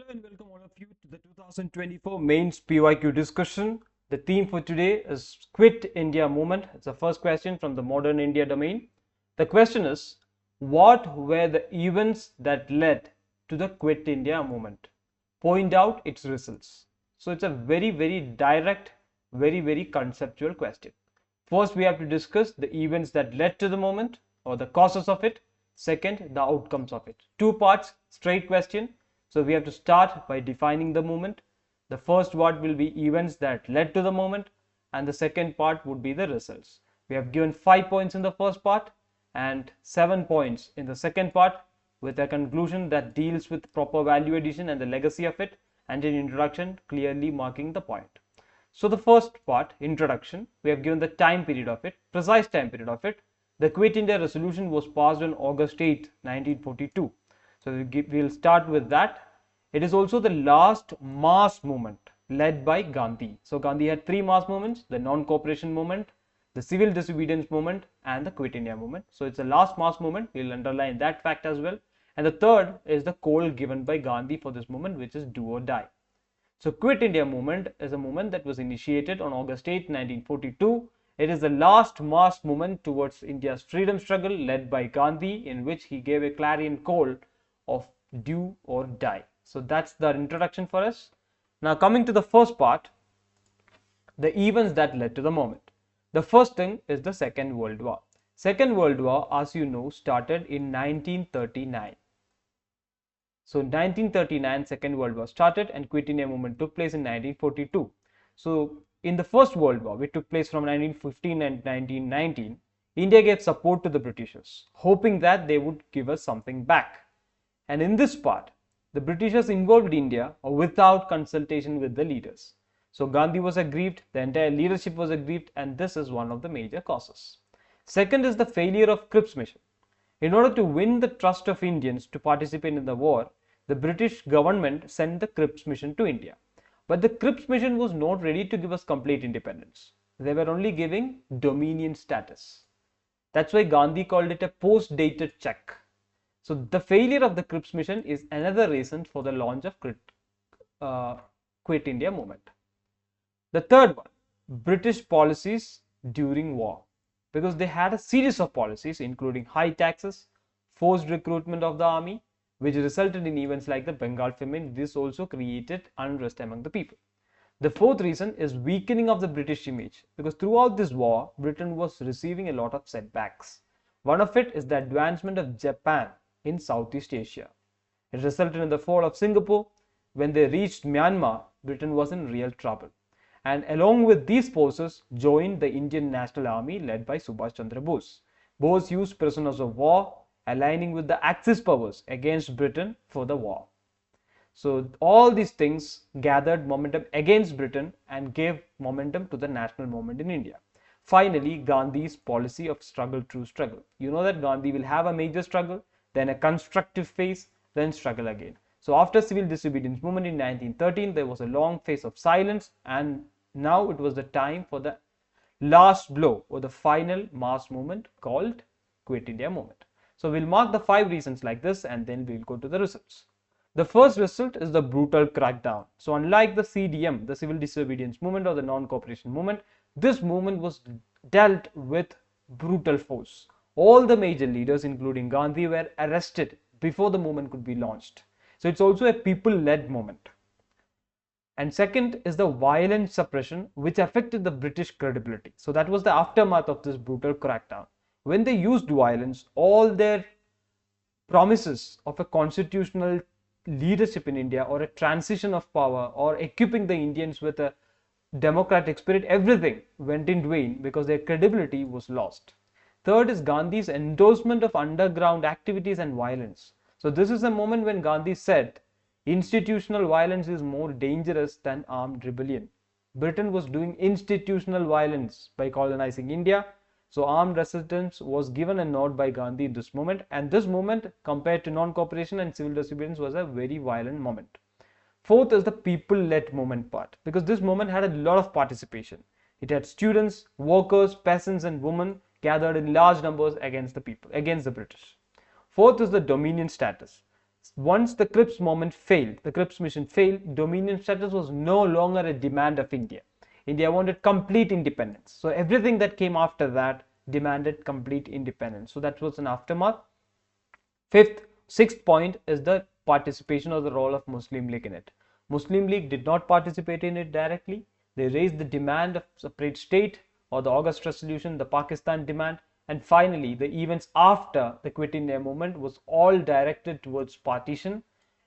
Hello and welcome all of you to the 2024 mains PYQ discussion. The theme for today is Quit India Movement. It's the first question from the Modern India domain. The question is, what were the events that led to the Quit India Movement? Point out its results. So it's a very direct, very conceptual question. First, we have to discuss the events that led to the movement or the causes of it. Second, the outcomes of it. Two parts, straight question. So we have to start by defining the movement. The first part will be events that led to the movement, and the second part would be the results. We have given 5 points in the first part and 7 points in the second part, with a conclusion that deals with proper value addition and the legacy of it, and an introduction clearly marking the point. So the first part, introduction, we have given the time period of it, precise time period of it. The Quit India resolution was passed on August 8, 1942. So we'll start with that. It is also the last mass movement led by Gandhi. So Gandhi had 3 mass movements: the non-cooperation movement, the civil disobedience movement, and the Quit India movement. So it's the last mass movement. We'll underline that fact as well. And the third is the call given by Gandhi for this movement, which is do or die. So Quit India movement is a movement that was initiated on August 8, 1942. It is the last mass movement towards India's freedom struggle led by Gandhi, in which he gave a clarion call of do or die. So that's the introduction for us. Now coming to the first part, the events that led to the moment. The first thing is the Second World War. Second World War, as you know, started in 1939. So 1939, Second World War started and Quit India movement took place in 1942. So in the First World War, which took place from 1915 and 1919, India gave support to the Britishers, hoping that they would give us something back. And in this part, the Britishers involved India without consultation with the leaders. So Gandhi was aggrieved, the entire leadership was aggrieved, and this is one of the major causes. Second is the failure of Cripps mission. In order to win the trust of Indians to participate in the war, the British government sent the Cripps mission to India. But the Cripps mission was not ready to give us complete independence. They were only giving dominion status. That's why Gandhi called it a post-dated check. So the failure of the Cripps mission is another reason for the launch of Quit India movement. The third one, British policies during war, because they had a series of policies including high taxes, forced recruitment of the army, which resulted in events like the Bengal famine. This also created unrest among the people. The fourth reason is weakening of the British image, because throughout this war, Britain was receiving a lot of setbacks. One of it is the advancement of Japan in Southeast Asia. It resulted in the fall of Singapore. When they reached Myanmar, Britain was in real trouble. And along with these forces joined the Indian National Army led by Subhash Chandra Bose. Bose used prisoners of war, aligning with the Axis powers against Britain for the war. So all these things gathered momentum against Britain and gave momentum to the national movement in India. Finally, Gandhi's policy of struggle through struggle. You know that Gandhi will have a major struggle, then a constructive phase, then struggle again. So after civil disobedience movement in 1913, there was a long phase of silence, and now it was the time for the last blow or the final mass movement called Quit India movement. So we'll mark the 5 reasons like this, and then we'll go to the results. The first result is the brutal crackdown. So unlike the CDM, the civil disobedience movement or the non-cooperation movement, this movement was dealt with brutal force. All the major leaders, including Gandhi, were arrested before the movement could be launched. So it's also a people-led movement. And second is the violent suppression, which affected the British credibility. So that was the aftermath of this brutal crackdown. When they used violence, all their promises of a constitutional leadership in India or a transition of power or equipping the Indians with a democratic spirit, everything went in vain because their credibility was lost. Third is Gandhi's endorsement of underground activities and violence. So this is a moment when Gandhi said institutional violence is more dangerous than armed rebellion. Britain was doing institutional violence by colonizing India. So armed resistance was given a nod by Gandhi in this moment, and this moment compared to non-cooperation and civil disobedience was a very violent moment. Fourth is the people-led movement part, because this movement had a lot of participation. It had students, workers, peasants and women gathered in large numbers against the people, against the British. Fourth is the dominion status. Once the Cripps moment failed, the Cripps mission failed, dominion status was no longer a demand of India. India wanted complete independence. So everything that came after that demanded complete independence. So that was an aftermath. Sixth point is the participation or the role of Muslim League in it. Muslim League did not participate in it directly. They raised the demand of separate state or the August resolution, the Pakistan demand, and finally the events after the Quit India movement was all directed towards partition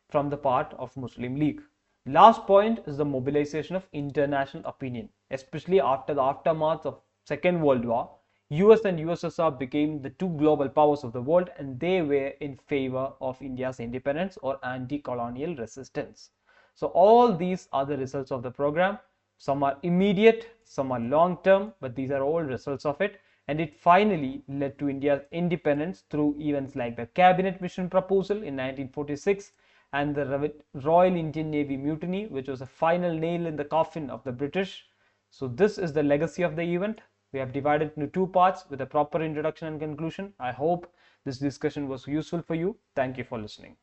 from the part of Muslim League. Last point is the mobilization of international opinion, especially after the aftermath of Second World War. US and USSR became the two global powers of the world, and they were in favor of India's independence or anti-colonial resistance. So all these are the results of the program. Some are immediate, some are long term, but these are all results of it. And it finally led to India's independence through events like the Cabinet Mission proposal in 1946 and the Royal Indian Navy mutiny, which was a final nail in the coffin of the British. So this is the legacy of the event. We have divided into two parts with a proper introduction and conclusion. I hope this discussion was useful for you. Thank you for listening.